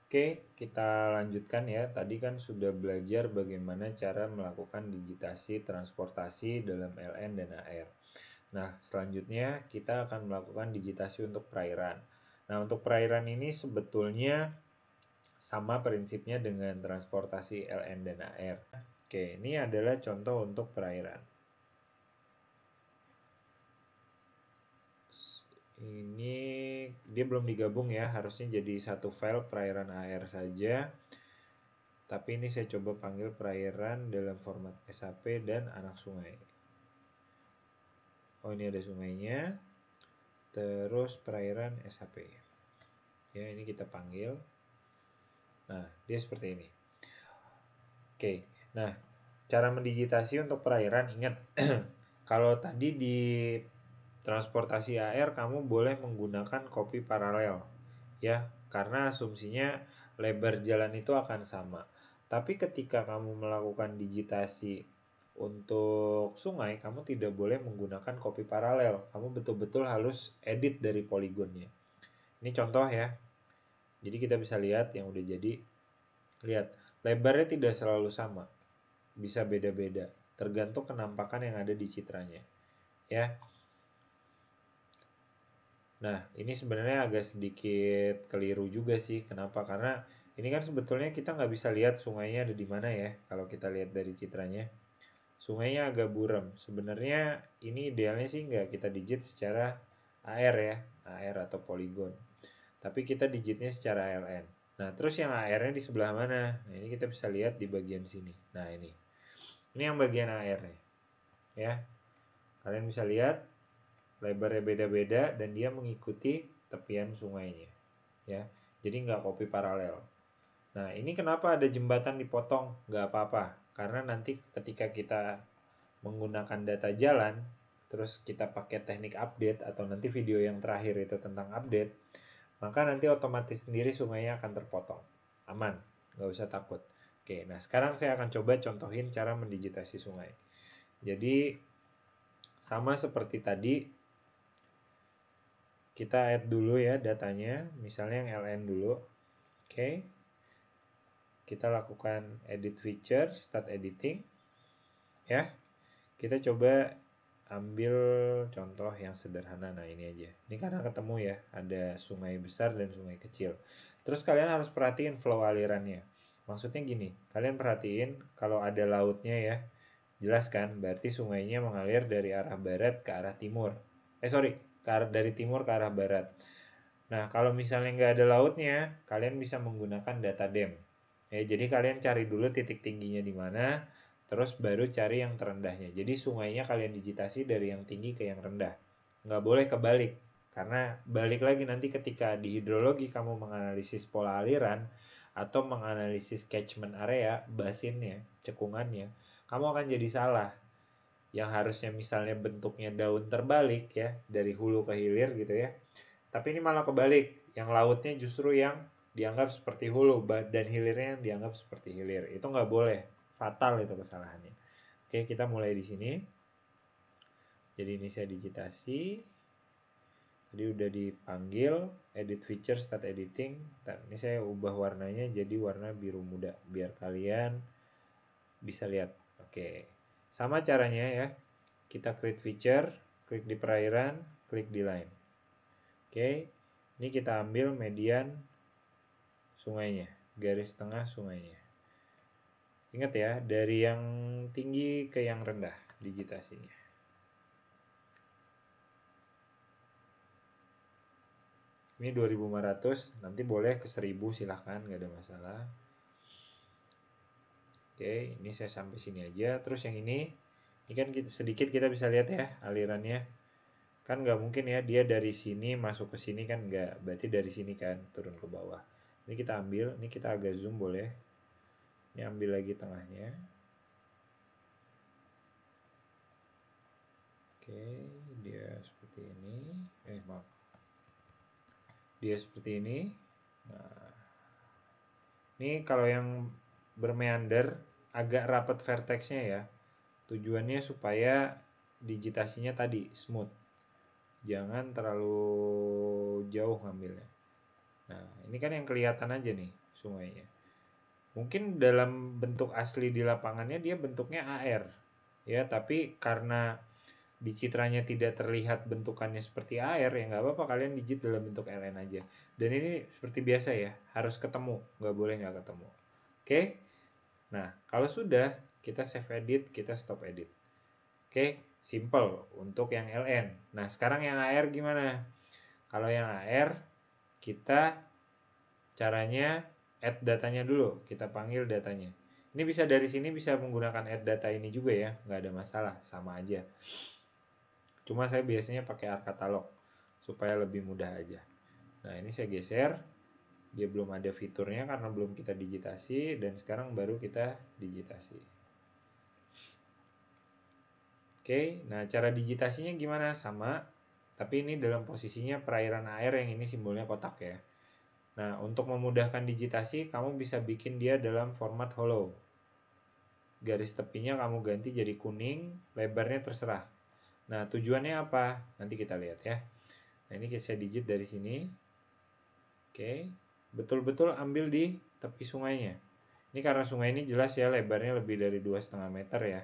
Oke, kita lanjutkan ya. Tadi kan sudah belajar bagaimana cara melakukan digitasi transportasi dalam LN dan AR. Nah, selanjutnya kita akan melakukan digitasi untuk perairan. Nah, untuk perairan ini sebetulnya sama prinsipnya dengan transportasi LN dan AR. Oke, ini adalah contoh untuk perairan. Ini dia belum digabung ya, harusnya jadi satu file perairan AR saja. Tapi ini saya coba panggil perairan dalam format SAP dan anak sungai. Oh, ini ada sungainya. Terus perairan SAP. Ya, ini kita panggil. Nah, dia seperti ini. Oke. Nah, cara mendigitasi untuk perairan, ingat kalau tadi di transportasi AR kamu boleh menggunakan kopi paralel ya, karena asumsinya lebar jalan itu akan sama. Tapi ketika kamu melakukan digitasi untuk sungai, kamu tidak boleh menggunakan kopi paralel. Kamu betul-betul harus edit dari poligonnya. Ini contoh ya. Jadi kita bisa lihat yang udah jadi. Lihat, lebarnya tidak selalu sama. Bisa beda-beda, tergantung kenampakan yang ada di citranya. Ya. Nah, ini sebenarnya agak sedikit keliru juga sih. Kenapa? Karena ini kan sebetulnya kita nggak bisa lihat sungainya ada di mana ya, kalau kita lihat dari citranya. Sungainya agak buram. Sebenarnya ini idealnya sih nggak kita digit secara AR ya, AR atau poligon. Tapi kita digitnya secara ALN. Nah, terus yang AR-nya di sebelah mana? Nah, ini kita bisa lihat di bagian sini. Nah, ini. Ini yang bagian AR-nya. Ya. Kalian bisa lihat lebarnya beda-beda dan dia mengikuti tepian sungainya. Ya. Jadi nggak copy paralel. Nah, ini kenapa ada jembatan dipotong? Nggak apa-apa. Karena nanti ketika kita menggunakan data jalan, terus kita pakai teknik update atau nanti video yang terakhir itu tentang update, maka nanti otomatis sendiri sungainya akan terpotong. Aman, nggak usah takut. Oke, nah sekarang saya akan coba contohin cara mendigitasi sungai. Jadi, sama seperti tadi, kita add dulu ya datanya, misalnya yang LN dulu. Oke, kita lakukan edit feature, start editing. Ya, kita coba ambil contoh yang sederhana. Nah, ini aja. Ini karena ketemu ya, ada sungai besar dan sungai kecil. Terus kalian harus perhatiin flow alirannya. Maksudnya gini, kalian perhatiin kalau ada lautnya ya, jelas kan? Berarti sungainya mengalir dari arah barat ke arah timur. Sorry, dari timur ke arah barat. Nah, kalau misalnya nggak ada lautnya, kalian bisa menggunakan data dam. Ya, jadi kalian cari dulu titik tingginya di mana, terus baru cari yang terendahnya. Jadi sungainya kalian digitasi dari yang tinggi ke yang rendah. Nggak boleh kebalik, karena balik lagi nanti ketika di hidrologi kamu menganalisis pola aliran atau menganalisis catchment area, basinnya, cekungannya, kamu akan jadi salah. Yang harusnya misalnya bentuknya daun terbalik ya, dari hulu ke hilir gitu ya. Tapi ini malah kebalik, yang lautnya justru yang dianggap seperti hulu dan hilirnya yang dianggap seperti hilir. Itu nggak boleh, fatal itu kesalahannya. Oke, kita mulai di sini. Jadi ini saya digitasi. Tadi udah dipanggil edit feature start editing. Ini saya ubah warnanya jadi warna biru muda biar kalian bisa lihat. Oke, sama caranya ya. Kita create feature, klik di perairan, klik di line. Oke, ini kita ambil median sungainya, garis tengah sungainya. Ingat ya, dari yang tinggi ke yang rendah digitasinya. Ini 2500, nanti boleh ke 1000 silahkan, nggak ada masalah. Oke, ini saya sampai sini aja. Terus yang ini kan sedikit kita bisa lihat ya alirannya. Kan nggak mungkin ya dia dari sini masuk ke sini kan nggak, berarti dari sini kan turun ke bawah. Ini kita ambil, ini kita agak zoom boleh. Ini ambil lagi tengahnya. Oke, dia seperti ini. Maaf. Dia seperti ini. Nah, ini kalau yang bermeander agak rapat vertexnya ya. Tujuannya supaya digitasinya tadi smooth. Jangan terlalu jauh ngambilnya. Nah, ini kan yang kelihatan aja nih. sungainya. Mungkin dalam bentuk asli di lapangannya dia bentuknya AR, ya, tapi karena di citranya tidak terlihat bentukannya seperti AR, ya nggak apa-apa kalian digit dalam bentuk LN aja. Dan ini seperti biasa ya, harus ketemu, nggak boleh nggak ketemu. Oke, nah kalau sudah, kita save edit, kita stop edit. Oke, simple untuk yang LN. Nah sekarang yang AR gimana? Kalau yang AR, kita caranya add datanya dulu, kita panggil datanya. Ini bisa dari sini bisa menggunakan add data ini juga ya, nggak ada masalah, sama aja. Cuma saya biasanya pakai ArcCatalog supaya lebih mudah aja. Nah ini saya geser, dia belum ada fiturnya karena belum kita digitasi, dan sekarang baru kita digitasi. Oke, nah cara digitasinya gimana? Sama, tapi ini dalam posisinya perairan air yang ini simbolnya kotak ya. Nah, untuk memudahkan digitasi, kamu bisa bikin dia dalam format hollow. Garis tepinya kamu ganti jadi kuning, lebarnya terserah. Nah, tujuannya apa? Nanti kita lihat ya. Nah, ini saya digit dari sini. Oke, betul-betul ambil di tepi sungainya. Ini karena sungai ini jelas ya, lebarnya lebih dari 2,5 meter ya.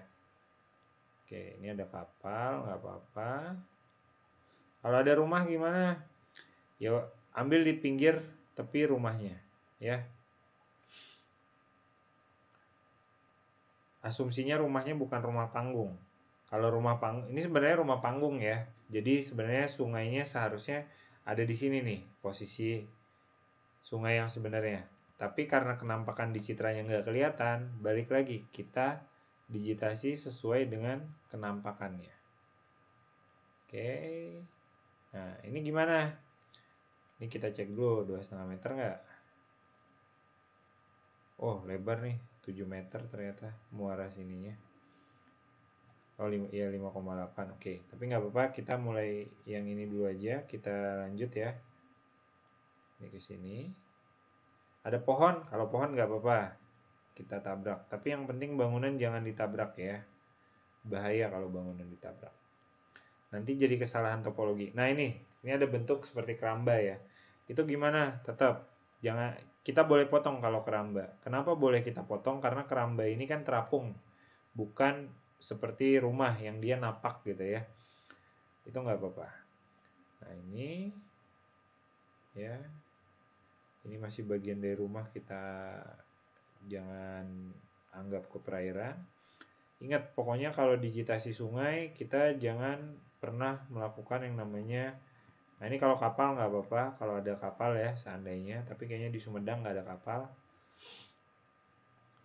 Oke, ini ada kapal, nggak apa-apa. Kalau ada rumah gimana? Ya, ambil di pinggir tepi rumahnya, ya. Asumsinya rumahnya bukan rumah panggung. Kalau rumah panggung, ini sebenarnya rumah panggung ya. Jadi sebenarnya sungainya seharusnya ada di sini nih, posisi sungai yang sebenarnya. Tapi karena kenampakan di citranya nggak kelihatan, balik lagi kita digitasi sesuai dengan kenampakannya. Oke. Nah, ini gimana? Ini kita cek dulu 2,5 meter nggak? Oh, lebar nih, 7 meter ternyata muara sininya. Oh, iya 5,8. Oke, tapi nggak apa-apa, kita mulai yang ini dulu aja, kita lanjut ya. Ini ke sini. Ada pohon, kalau pohon nggak apa-apa, kita tabrak. Tapi yang penting bangunan jangan ditabrak ya. Bahaya kalau bangunan ditabrak. Nanti jadi kesalahan topologi. Nah ini ada bentuk seperti keramba ya. Itu gimana? Tetap jangan, kita boleh potong kalau keramba. Kenapa boleh kita potong? Karena keramba ini kan terapung, bukan seperti rumah yang dia napak gitu ya. Itu nggak apa-apa. Nah ini ya, ini masih bagian dari rumah, kita jangan anggap ke perairan. Ingat pokoknya kalau digitasi sungai kita jangan pernah melakukan yang namanya, nah ini kalau kapal nggak apa-apa, kalau ada kapal ya seandainya, tapi kayaknya di Sumedang nggak ada kapal.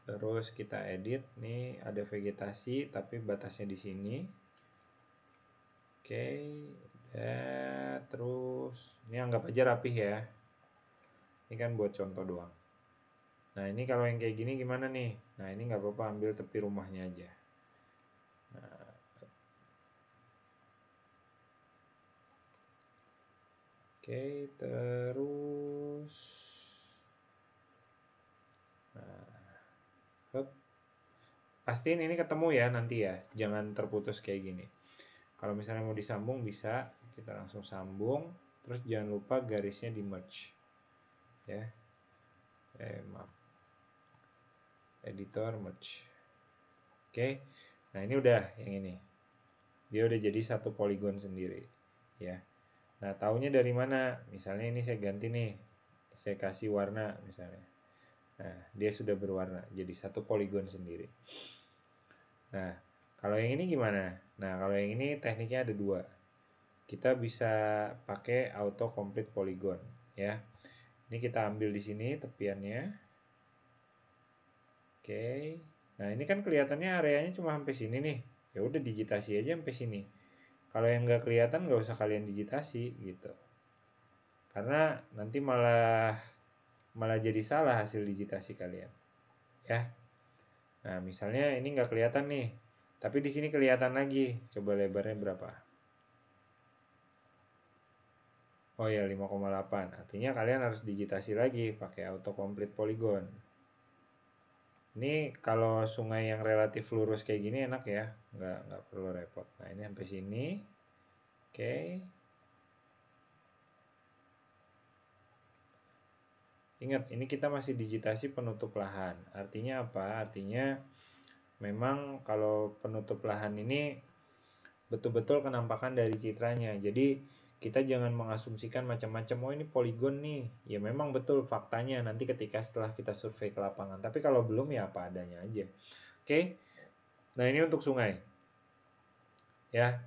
Terus kita edit, nih ada vegetasi tapi batasnya di sini. Oke, ya, terus ini anggap aja rapih ya. Ini kan buat contoh doang. Nah ini kalau yang kayak gini gimana nih? Nah ini nggak apa-apa, ambil tepi rumahnya aja. Nah, oke, terus nah, pastiin ini ketemu ya nanti ya, jangan terputus kayak gini. Kalau misalnya mau disambung bisa, kita langsung sambung. Terus jangan lupa garisnya di merge ya. Maaf, editor merge. Oke, nah ini udah yang ini, dia udah jadi satu poligon sendiri ya. Nah taunya dari mana? Misalnya ini saya ganti nih, saya kasih warna misalnya. Nah dia sudah berwarna, jadi satu poligon sendiri. Nah kalau yang ini gimana? Nah kalau yang ini tekniknya ada dua. Kita bisa pakai auto complete polygon ya. Ini kita ambil di sini tepiannya. Oke. Nah, ini kan kelihatannya areanya cuma sampai sini nih. Ya udah digitasi aja sampai sini. Kalau yang nggak kelihatan nggak usah kalian digitasi gitu. Karena nanti malah jadi salah hasil digitasi kalian. Ya. Nah, misalnya ini nggak kelihatan nih. Tapi di sini kelihatan lagi. Coba lebarnya berapa? Oh ya 5,8. Artinya kalian harus digitasi lagi pakai autocomplete polygon. Ini kalau sungai yang relatif lurus kayak gini enak ya, nggak perlu repot. Nah ini sampai sini, oke. Ingat, ini kita masih digitasi penutup lahan. Artinya apa? Artinya memang kalau penutup lahan ini betul-betul kenampakan dari citranya. Jadi kita jangan mengasumsikan macam-macam, oh ini poligon nih. Ya memang betul faktanya nanti ketika setelah kita survei ke lapangan. Tapi kalau belum ya apa adanya aja. Oke. Nah, ini untuk sungai. Ya.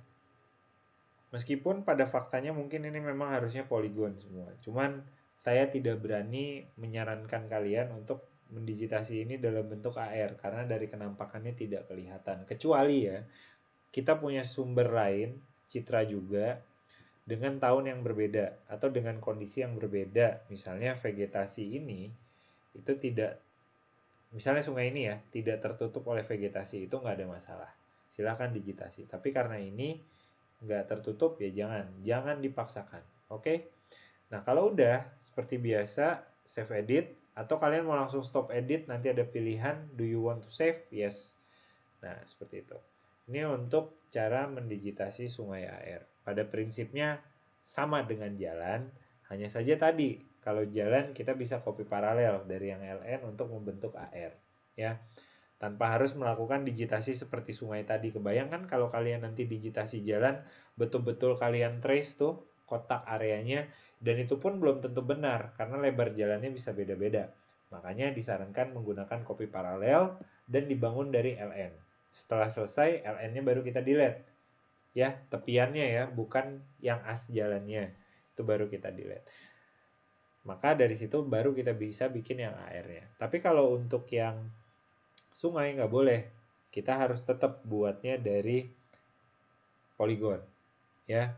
Meskipun pada faktanya mungkin ini memang harusnya poligon semua. Cuman saya tidak berani menyarankan kalian untuk mendigitasi ini dalam bentuk AR karena dari kenampakannya tidak kelihatan. Kecuali ya, kita punya sumber lain, citra juga, dengan tahun yang berbeda atau dengan kondisi yang berbeda. Misalnya vegetasi ini itu tidak, misalnya sungai ini ya, tidak tertutup oleh vegetasi, itu nggak ada masalah. Silahkan digitasi. Tapi karena ini nggak tertutup ya jangan dipaksakan. Oke? Nah, kalau udah seperti biasa, save edit, atau kalian mau langsung stop edit, nanti ada pilihan, do you want to save? Yes. Nah, seperti itu. Ini untuk cara mendigitasi sungai AR. Pada prinsipnya sama dengan jalan, hanya saja tadi, kalau jalan kita bisa copy paralel dari yang LN untuk membentuk AR. Ya, tanpa harus melakukan digitasi seperti sungai tadi. Kebayangkan kalau kalian nanti digitasi jalan, betul-betul kalian trace tuh kotak areanya, dan itu pun belum tentu benar, karena lebar jalannya bisa beda-beda. Makanya disarankan menggunakan copy paralel dan dibangun dari LN. Setelah selesai, LN-nya baru kita delete. Ya, tepiannya ya, bukan yang as jalannya. Itu baru kita delete. Maka dari situ baru kita bisa bikin yang AR-nya. Tapi kalau untuk yang sungai nggak boleh. Kita harus tetap buatnya dari poligon. Ya.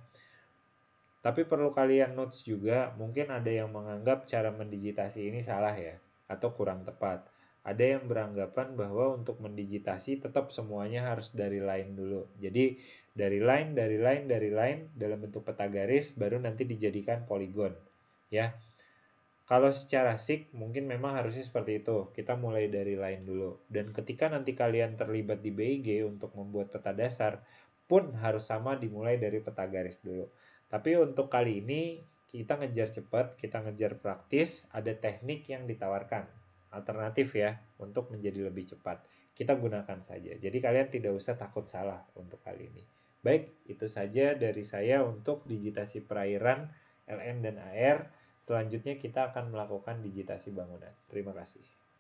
Tapi perlu kalian notes juga, mungkin ada yang menganggap cara mendigitasi ini salah ya, atau kurang tepat. Ada yang beranggapan bahwa untuk mendigitasi tetap semuanya harus dari line dulu. Jadi dari line dalam bentuk peta garis baru nanti dijadikan poligon. Ya. Kalau secara SIG mungkin memang harusnya seperti itu. Kita mulai dari line dulu. Dan ketika nanti kalian terlibat di BIG untuk membuat peta dasar, pun harus sama dimulai dari peta garis dulu. Tapi untuk kali ini kita ngejar cepat, kita ngejar praktis, ada teknik yang ditawarkan. Alternatif ya, untuk menjadi lebih cepat. Kita gunakan saja. Jadi kalian tidak usah takut salah untuk kali ini. Baik, itu saja dari saya untuk digitasi perairan, LN dan AR. Selanjutnya kita akan melakukan digitasi bangunan. Terima kasih.